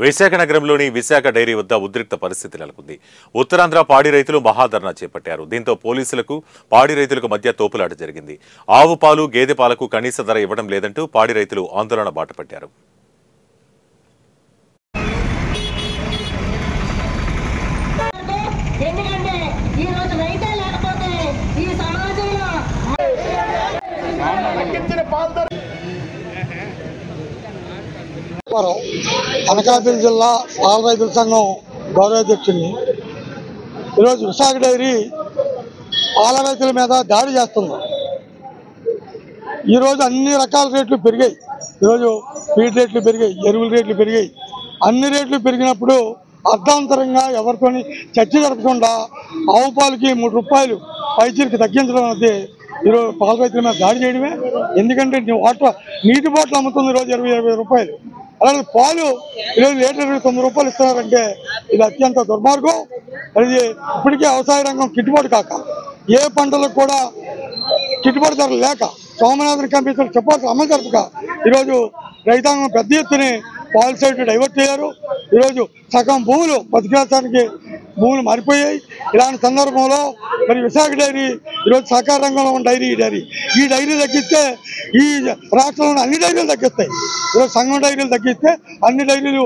విశాఖ నగరంలోని విశాఖ డైరీ వద్ద ఉద్రిక్త పరిస్థితి నెలకొంది. ఉత్తరాంధ్ర పాడి రైతులు మహాధర్నా చేపట్టారు. దీంతో పోలీసులకు పాడి రైతులకు మధ్య తోపులాట జరిగింది. ఆవు పాలు, గేదె పాలకు కనీస ధర ఇవ్వడం లేదంటూ పాడి రైతులు ఆందోళన బాటపట్టారు. అనకాపల్లి జిల్లా పాల రైతుల సంఘం గౌరవాధ్యక్షుడిని. ఈరోజు విశాఖ డైరీ పాల రైతుల మీద దాడి చేస్తుంది. ఈరోజు అన్ని రకాల రేట్లు పెరిగాయి. ఈరోజు ఫీడ్ రేట్లు పెరిగాయి, ఎరువుల రేట్లు పెరిగాయి. అన్ని రేట్లు పెరిగినప్పుడు అర్ధాంతరంగా ఎవరితోని చర్చ జరపకుండా ఆవు పాలకి 3 రూపాయలు పైచీలకు తగ్గించడం అనేది ఈరోజు పాల రైతుల మీద దాడి చేయడమే. ఎందుకంటే నీటి బాటిల్ అమ్ముతుంది ఈరోజు 20 రూపాయలు. అలాగే పాలు ఈరోజు లీటర్ 29 రూపాయలు ఇస్తున్నారంటే ఇది అత్యంత దుర్మార్గం. అది ఇప్పటికే వ్యవసాయ రంగం గిట్టుబాటు కాక, ఏ పంటలకు కూడా గిట్టుబాటు ధర లేక, సోమనాథన్ కంపెనీలు చెప్పాల్సిన అమలు జరపక ఈరోజు రైతాంగం పెద్ద ఎత్తున పాల సైడ్ డైవర్ట్ అయ్యారు. ఈరోజు సగం భూములు బతికేస్తానికి భూములు మారిపోయాయి. ఇలాంటి సందర్భంలో మరి విశాఖ డైరీ ఈరోజు సహకార రంగంలో ఉన్న ఈ డైరీ తగ్గిస్తే ఈ రాష్ట్రంలో అన్ని డైరీలు తగ్గిస్తాయి. ఈరోజు సంఘం డైరీలు తగ్గిస్తే అన్ని డైరీలు